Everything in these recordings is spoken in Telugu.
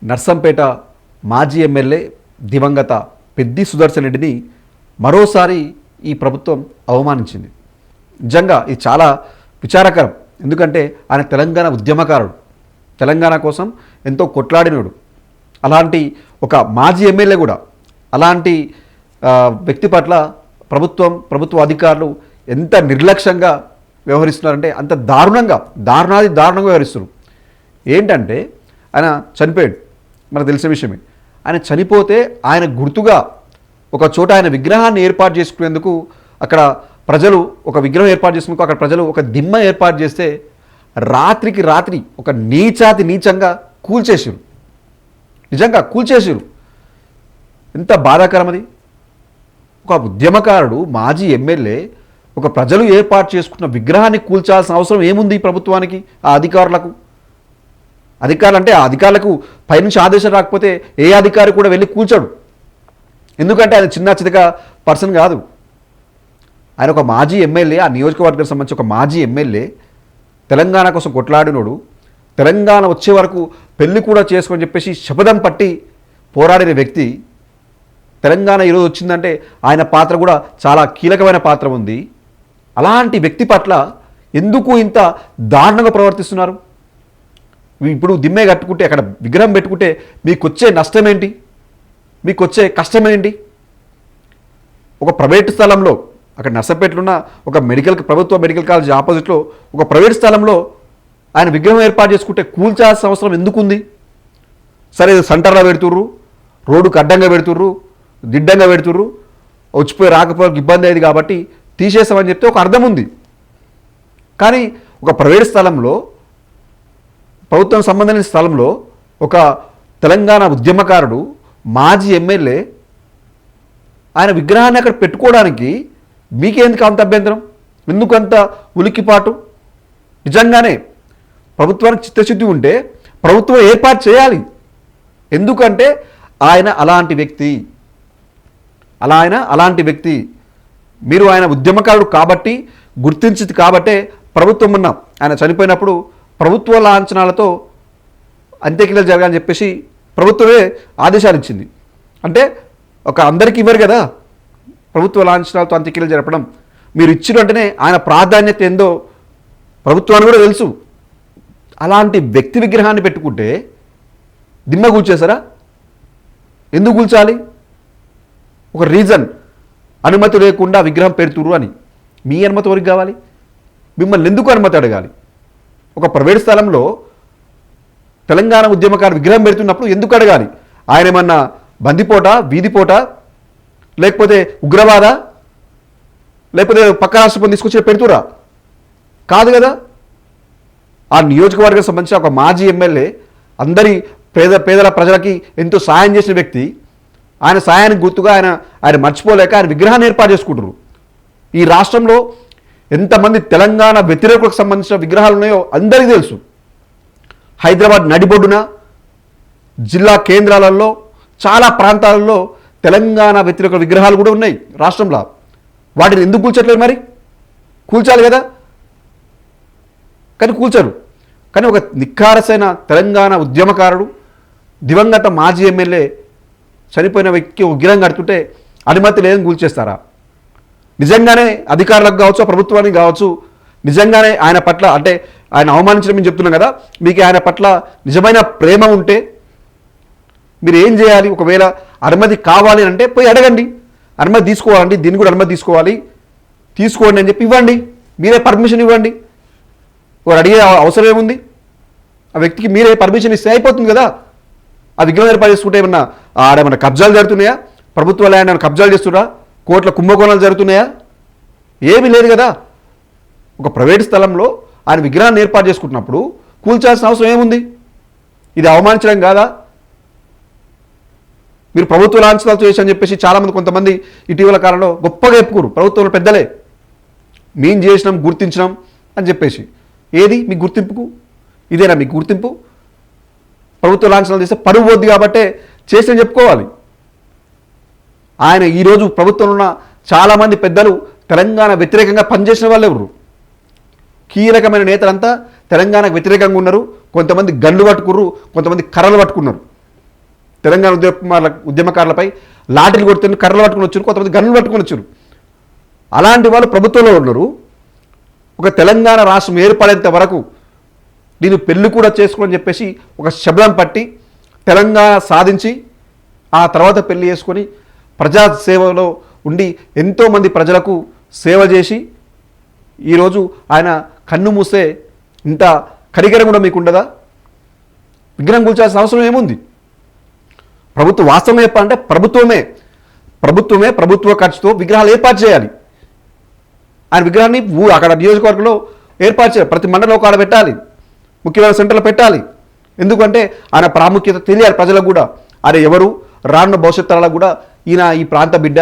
నర్సంపేట మాజీ ఎమ్మెల్యే దివంగత పెద్ది సుదర్శన్ రెడ్డిని మరోసారి ఈ ప్రభుత్వం అవమానించింది. నిజంగా ఇది చాలా విచారకరం. ఎందుకంటే ఆయన తెలంగాణ ఉద్యమకారుడు, తెలంగాణ కోసం ఎంతో కొట్లాడినోడు. అలాంటి ఒక మాజీ ఎమ్మెల్యే కూడా అలాంటి వ్యక్తి పట్ల ప్రభుత్వ అధికారులు ఎంత నిర్లక్ష్యంగా వ్యవహరిస్తున్నారంటే అంత దారుణాది దారుణంగా వ్యవహరిస్తున్నారు. ఏంటంటే ఆయన చనిపోయాడు, మనకు తెలిసిన విషయమే. ఆయన చనిపోతే ఆయన గుర్తుగా ఒక చోట ఆయన విగ్రహాన్ని ఏర్పాటు చేసుకునేందుకు అక్కడ ప్రజలు ఒక విగ్రహం ఏర్పాటు చేసుకునేందుకు అక్కడ ప్రజలు ఒక దిమ్మ ఏర్పాటు చేస్తే రాత్రికి రాత్రి ఒక నీచంగా కూల్చేసారు. నిజంగా కూల్చేసారు. ఎంత బాధాకరం అది. ఒక ఉద్యమకారుడు, మాజీ ఎమ్మెల్యే, ఒక ప్రజలు ఏర్పాటు చేసుకున్న విగ్రహాన్ని కూల్చాల్సిన అవసరం ఏముంది ప్రభుత్వానికి, ఆ అధికారులకు? అంటే ఆ అధికారులకు పైనుంచి ఆదేశం రాకపోతే ఏ అధికారి కూడా వెళ్ళి కూల్చాడు. ఎందుకంటే ఆయన చిన్న పర్సన్ కాదు. ఆయన ఒక మాజీ ఎమ్మెల్యే, ఆ నియోజకవర్గానికి సంబంధించి ఒక మాజీ ఎమ్మెల్యే, తెలంగాణ కోసం కొట్లాడినోడు. తెలంగాణ వచ్చే వరకు పెళ్లి కూడా చేసుకొని చెప్పేసి శపథం పట్టి పోరాడిన వ్యక్తి. తెలంగాణ ఈరోజు వచ్చిందంటే ఆయన పాత్ర కూడా చాలా కీలకమైన పాత్ర ఉంది. అలాంటి వ్యక్తి పట్ల ఎందుకు ఇంత దారుణంగా ప్రవర్తిస్తున్నారు? ఇప్పుడు దిమ్మే కట్టుకుంటే, అక్కడ విగ్రహం పెట్టుకుంటే మీకు వచ్చే నష్టం ఏంటి? మీకు వచ్చే కష్టం ఏంటి? ఒక ప్రైవేట్ స్థలంలో, అక్కడ నర్సంపేటలో ఉన్న ఒక ప్రభుత్వ మెడికల్ కాలేజ్ ఆపోజిట్లో ఒక ప్రైవేట్ స్థలంలో ఆయన విగ్రహం ఏర్పాటు చేసుకుంటే కూల్చాల్సిన అవసరం ఎందుకుంది? సరే, సెంటర్లో పెడుతుర్రు, రోడ్డుకు అడ్డంగా పెడుతుర్రు, దిడ్డంగా పెడుతుర్రు, వచ్చిపోయి రాకపోయి ఇబ్బంది అయ్యేది కాబట్టి తీసేస్తామని చెప్తే ఒక అర్థం ఉంది. కానీ ఒక ప్రైవేట్ స్థలంలో, ప్రభుత్వం సంబంధించిన స్థలంలో ఒక తెలంగాణ ఉద్యమకారుడు, మాజీ ఎమ్మెల్యే, ఆయన విగ్రహాన్ని అక్కడ పెట్టుకోవడానికి మీకేందుకు అంత అభ్యంతరం? ఎందుకంత ఉలిక్కిపాటు? నిజంగానే ప్రభుత్వానికి చిత్తశుద్ధి ఉంటే ప్రభుత్వం ఏర్పాటు చేయాలి. ఎందుకంటే ఆయన అలాంటి వ్యక్తి. మీరు ఆయన ఉద్యమకారుడు కాబట్టి, గుర్తించింది కాబట్టే ప్రభుత్వం ఉన్న ఆయన చనిపోయినప్పుడు ప్రభుత్వ లాంఛనాలతో అంత్యక్రియలు జరగాలని చెప్పేసి ప్రభుత్వమే ఆదేశాలు ఇచ్చింది. అంటే ఒక అందరికీ ఇవ్వరు కదా ప్రభుత్వ లాంఛనాలతో అంత్యక్రియలు జరపడం. మీరు ఇచ్చిన వెంటనే ఆయన ప్రాధాన్యత ఏందో ప్రభుత్వానికి కూడా తెలుసు. అలాంటి వ్యక్తి విగ్రహాన్ని పెట్టుకుంటే దిమ్మ కూల్చేశారా? ఎందుకు కూల్చాలి? ఒక రీజన్, అనుమతి లేకుండా విగ్రహం పెడుతురు అని. మీ అనుమతి ఎవరికి కావాలి? మిమ్మల్ని ఎందుకు అనుమతి అడగాలి? ఒక ప్రైవేట్ స్థలంలో తెలంగాణ ఉద్యమకారు విగ్రహం పెడుతున్నప్పుడు ఎందుకు అడగాలి? ఆయన ఏమన్నా బందిపోట, వీధిపోట, లేకపోతే ఉగ్రవాద, లేకపోతే పక్క రాష్ట్రం తీసుకొచ్చి పెడుతురా? కాదు కదా. ఆ నియోజకవర్గానికి సంబంధించిన ఒక మాజీ ఎమ్మెల్యే, అందరి పేదల ప్రజలకి ఎంతో సాయం చేసిన వ్యక్తి. ఆయన సాయానికి గుర్తుగా ఆయన మర్చిపోలేక ఆయన విగ్రహాన్ని ఏర్పాటు చేసుకుంటారు. ఈ రాష్ట్రంలో ఎంతమంది తెలంగాణ వ్యతిరేకులకు సంబంధించిన విగ్రహాలు ఉన్నాయో అందరికీ తెలుసు. హైదరాబాద్ నడిబొడ్డున, జిల్లా కేంద్రాలలో, చాలా ప్రాంతాలలో తెలంగాణ వ్యతిరేక విగ్రహాలు కూడా ఉన్నాయి రాష్ట్రంలో. వాటిని ఎందుకు కూల్చట్లేదు? మరి కూల్చాలి కదా. కానీ కూల్చరు. కానీ ఒక నిఖారసైన తెలంగాణ ఉద్యమకారుడు, దివంగత మాజీ ఎమ్మెల్యే చనిపోయిన వ్యక్తికి విగ్రహం కడుతుంటే అనుమతి లేదని కూల్చేస్తారా? నిజంగానే అధికారులకు కావచ్చు, ప్రభుత్వానికి కావచ్చు, నిజంగానే ఆయన పట్ల, అంటే ఆయన అవమానించడం మేము చెప్తున్నాం కదా, మీకు ఆయన పట్ల నిజమైన ప్రేమ ఉంటే మీరు ఏం చేయాలి? ఒకవేళ అనుమతి కావాలి అంటే పోయి అడగండి. అనుమతి తీసుకోవాలండి, దీన్ని కూడా అనుమతి తీసుకోండి అని చెప్పి ఇవ్వండి. మీరే పర్మిషన్ ఇవ్వండి. వారు అడిగే అవసరం ఏముంది? ఆ వ్యక్తికి మీరే పర్మిషన్ ఇస్తే అయిపోతుంది కదా. ఆ విగ్రహం ఏర్పాటు చేసుకుంటే ఆడేమన్నా కబ్జాలు జరుగుతున్నాయా? ప్రభుత్వ ల్యాండ్ ఏమైనా కబ్జాలు చేస్తున్నా? కోట్ల కుంభకోణాలు జరుగుతున్నాయా? ఏమీ లేదు కదా. ఒక ప్రైవేట్ స్థలంలో ఆయన విగ్రహాన్ని ఏర్పాటు చేసుకుంటున్నప్పుడు కూల్చాల్సిన అవసరం ఏముంది? ఇది అవమానించడం కాదా? మీరు ప్రభుత్వ లాంఛనాలతో చేశారని చెప్పేసి చాలామంది, కొంతమంది ఇటీవల కాలంలో గొప్పగా చెప్పుకోరు, ప్రభుత్వంలో పెద్దలే, మేము చేసినాం, గుర్తించినాం అని చెప్పేసి. ఏది మీ గుర్తింపుకు? ఇదేనా మీకు గుర్తింపు? ప్రభుత్వ లాంఛనాలు చేస్తే పరువు పోద్ది కాబట్టే చేసిన చెప్పుకోవాలి. ఆయన ఈరోజు ప్రభుత్వంలో ఉన్న చాలామంది పెద్దలు తెలంగాణ వ్యతిరేకంగా పనిచేసిన వాళ్ళు ఎవరు? కీలకమైన నేతలంతా తెలంగాణకు వ్యతిరేకంగా ఉన్నారు. కొంతమంది గన్లు పట్టుకున్నారు, కొంతమంది కర్రలు పట్టుకున్నారు. తెలంగాణ ఉద్యమకారులపై లాఠీలు కొడుతున్నారు, కర్రలు పట్టుకుని వచ్చారు, కొంతమంది గన్నులు పట్టుకుని వచ్చారు. అలాంటి వాళ్ళు ప్రభుత్వంలో ఉన్నారు. ఒక తెలంగాణ రాష్ట్రం ఏర్పడేంత వరకు నేను పెళ్లి కూడా చేసుకోని చెప్పేసి ఒక శబ్దం పట్టి తెలంగాణ సాధించి ఆ తర్వాత పెళ్లి చేసుకొని ప్రజాసేవలో ఉండి ఎంతోమంది ప్రజలకు సేవ చేసి ఈరోజు ఆయన కన్ను మూసే ఇంత కరికరం కూడా మీకు ఉండదా? విగ్రహం కూల్చాల్సిన అవసరం ఏముంది? ప్రభుత్వం వాస్తవం చెప్పాలంటే ప్రభుత్వమే ప్రభుత్వ ఖర్చుతో విగ్రహాలు ఏర్పాటు చేయాలి. ఆయన విగ్రహాన్ని అక్కడ నియోజకవర్గంలో ఏర్పాటు చేయాలి. ప్రతి మండలంలో ఒక ఆడ పెట్టాలి, ముఖ్యమైన సెంటర్లో పెట్టాలి. ఎందుకంటే ఆయన ప్రాముఖ్యత తెలియాలి ప్రజలకు కూడా. అరే ఎవరు రానున్న భవిష్యత్ తరాలకు కూడా ఈయన ఈ ప్రాంత బిడ్డ,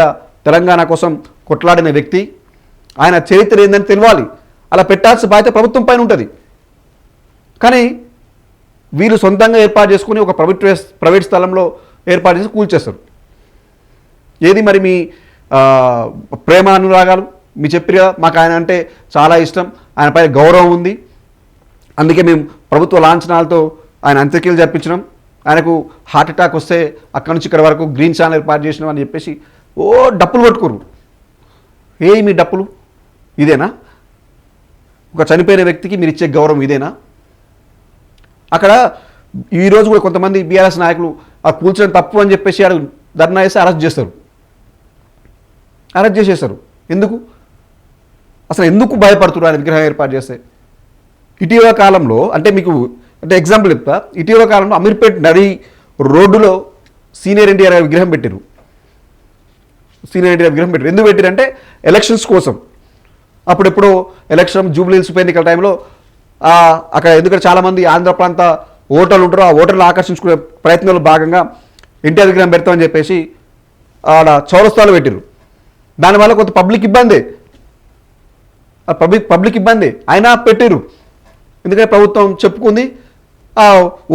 తెలంగాణ కోసం కొట్లాడిన వ్యక్తి, ఆయన చరిత్ర ఏందని తెలియాలి. అలా పెట్టాల్సిన బాధ్యత ప్రభుత్వం పైన ఉంటుంది. కానీ వీళ్ళు సొంతంగా ఏర్పాటు చేసుకుని ఒక ప్రైవేట్ స్థలంలో ఏర్పాటు చేసి కూల్చేస్తారు. ఏది మరి మీ ప్రేమ అనురాగాలు? మీ చెప్పిగా మాకు ఆయన అంటే చాలా ఇష్టం, ఆయన పైన గౌరవం ఉంది, అందుకే మేము ప్రభుత్వ లాంఛనాలతో ఆయన అంత్యక్రియలు జరిపించినాం, ఆయనకు హార్ట్ అటాక్ వస్తే అక్కడి నుంచి ఇక్కడ వరకు గ్రీన్ ఛానల్ ఏర్పాటు చేసినాం అని చెప్పేసి డప్పులు కొట్టుకోరు. మీ డప్పులు ఇదేనా? ఒక చనిపోయిన వ్యక్తికి మీరు ఇచ్చే గౌరవం ఇదేనా? అక్కడ ఈరోజు కూడా కొంతమంది బీఆర్ఎస్ నాయకులు ఆ కూల్చడం తప్పు అని చెప్పేసి ధర్నా చేసి అరెస్ట్ చేసేస్తారు. ఎందుకు? అసలు ఎందుకు భయపడుతున్నారు ఆయన విగ్రహం ఏర్పాటు చేస్తే? ఇటీవల కాలంలో అంటే ఎగ్జాంపుల్ చెప్తా. ఇటీవల కాలంలో అమీర్పేట్ నడి రోడ్డులో సీనియర్ ఎన్టీఆర్ విగ్రహం పెట్టారు. ఎందుకు పెట్టారంటే ఎలక్షన్స్ కోసం. అప్పుడెప్పుడో ఎలక్షన్ జూబ్లీహిల్స్ ఉప ఎన్నికల టైంలో అక్కడ ఎందుకంటే చాలామంది ఆంధ్ర ప్రాంత ఓటర్లు ఉంటారు, ఆ ఓటర్లు ఆకర్షించుకునే ప్రయత్నంలో భాగంగా ఎన్టీఆర్ విగ్రహం పెడతామని చెప్పేసి ఆడ చౌరస్తాలు పెట్టారు. దానివల్ల కొంత పబ్లిక్ ఇబ్బంది అయినా పెట్టారు. ఎందుకంటే ప్రభుత్వం చెప్పుకుంది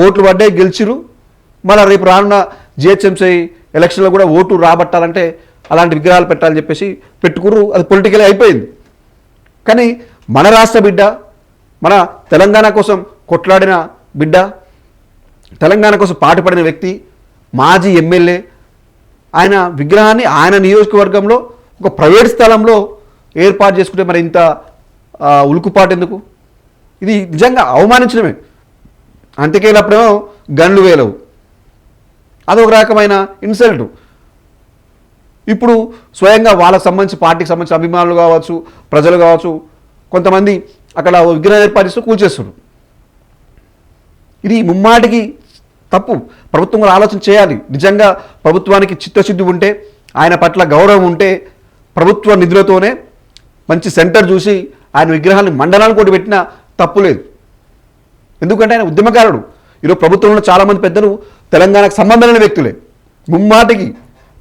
ఓట్లు పడ్డాయి, గెలిచిరు, మళ్ళీ రేపు రానున్న జిహెచ్ఎంసీ ఎలక్షన్లో కూడా ఓటు రాబట్టాలంటే అలాంటి విగ్రహాలు పెట్టాలని చెప్పేసి పెట్టుకురు. అది పొలిటికల్ అయిపోయింది. కానీ మన రాష్ట్ర బిడ్డ, మన తెలంగాణ కోసం కొట్లాడిన బిడ్డ, తెలంగాణ కోసం పాటుపడిన వ్యక్తి, మాజీ ఎమ్మెల్యే, ఆయన విగ్రహాన్ని ఆయన నియోజకవర్గంలో ఒక ప్రైవేట్ స్థలంలో ఏర్పాటు చేసుకుంటే మరి ఇంత ఉలుకుపాటు ఎందుకు? ఇది నిజంగా అవమానించడమే. అంతకేలప్పుడేమో గన్లు వేలవు, అదొక రకమైన ఇన్సల్ట్. ఇప్పుడు స్వయంగా వాళ్ళకి సంబంధించి పార్టీకి సంబంధించిన అభిమానులు కావచ్చు, ప్రజలు కావచ్చు, కొంతమంది అక్కడ విగ్రహం ఏర్పాటు చేస్తూ కూల్చేస్తారు. ఇది ముమ్మాటికి తప్పు. ప్రభుత్వం కూడా ఆలోచన చేయాలి. నిజంగా ప్రభుత్వానికి చిత్తశుద్ధి ఉంటే, ఆయన పట్ల గౌరవం ఉంటే ప్రభుత్వ నిధులతోనే మంచి సెంటర్ చూసి ఆయన విగ్రహాన్ని మండలాన్ని కూడా పెట్టినా తప్పు లేదు. ఎందుకంటే ఆయన ఉద్యమకారుడు. ఈరోజు ప్రభుత్వంలో చాలామంది పెద్దలు తెలంగాణకు సంబంధం లేని వ్యక్తులే. ముమ్మాటికి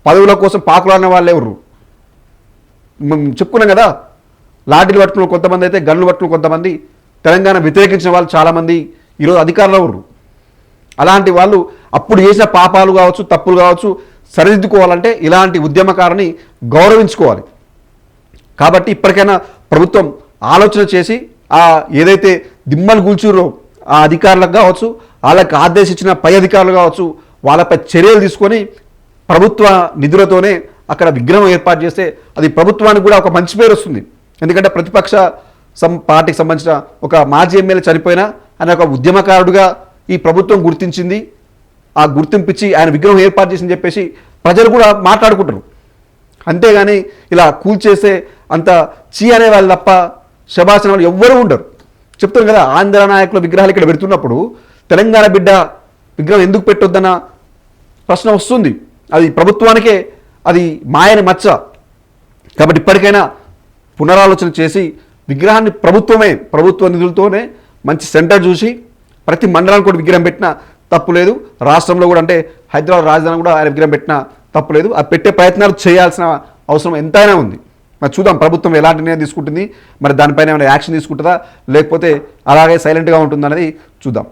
పదవుల కోసం పాకులాడిన వాళ్ళు ఎవరు? చెప్పుకున్నాం కదా, లాఠీలు పట్టుకున్న కొంతమంది అయితే గన్లు పట్టుకున్న కొంతమంది, తెలంగాణ వ్యతిరేకించిన వాళ్ళు చాలామంది ఈరోజు అధికారంలో ఎవరు? అలాంటి వాళ్ళు అప్పుడు చేసిన పాపాలు కావచ్చు, తప్పులు కావచ్చు సరిదిద్దుకోవాలంటే ఇలాంటి ఉద్యమకారుని గౌరవించుకోవాలి. కాబట్టి ఇప్పటికైనా ప్రభుత్వం ఆలోచన చేసి ఏదైతే దిమ్మలు కూల్చురో ఆ అధికారులకు కావచ్చు, వాళ్ళకి ఆదేశించిన పై అధికారులు కావచ్చు, వాళ్ళపై చర్యలు తీసుకొని ప్రభుత్వ నిధులతోనే అక్కడ విగ్రహం ఏర్పాటు చేస్తే అది ప్రభుత్వానికి కూడా ఒక మంచి పేరు వస్తుంది. ఎందుకంటే ప్రతిపక్ష పార్టీకి సంబంధించిన ఒక మాజీ ఎమ్మెల్యే చనిపోయినా ఆయన ఒక ఉద్యమకారుడుగా ఈ ప్రభుత్వం గుర్తించింది. ఆ గుర్తింపిచ్చి ఆయన విగ్రహం ఏర్పాటు చేసిందని చెప్పేసి ప్రజలు కూడా మాట్లాడుకుంటారు. అంతేగాని ఇలా కూల్చేసే అంత చీ అనే వాళ్ళు తప్ప శభాషణ వాళ్ళు ఎవ్వరూ ఉండరు. చెప్తారు కదా, ఆంధ్ర నాయకుల విగ్రహాలు ఇక్కడ పెడుతున్నప్పుడు తెలంగాణ బిడ్డ విగ్రహం ఎందుకు పెట్టొద్దన్న ప్రశ్న వస్తుంది. అది ప్రభుత్వానికే అది మాయని మచ్చ. కాబట్టి ఇప్పటికైనా పునరాలోచన చేసి విగ్రహాన్ని ప్రభుత్వ నిధులతోనే మంచి సెంటర్ చూసి ప్రతి మండలానికి కూడా విగ్రహం పెట్టినా తప్పు లేదు. రాష్ట్రంలో కూడా అంటే హైదరాబాద్ రాజధాని కూడా ఆయన విగ్రహం పెట్టినా తప్పు లేదు. ఆ పెట్టే ప్రయత్నాలు చేయాల్సిన అవసరం ఎంతైనా ఉంది. మరి చూద్దాం ప్రభుత్వం ఎలాంటి నిర్ణయం తీసుకుంటుంది, మరి దానిపైన ఏమైనా యాక్షన్ తీసుకుంటుందా లేకపోతే అలాగే సైలెంట్గా ఉంటుందనేది చూద్దాం.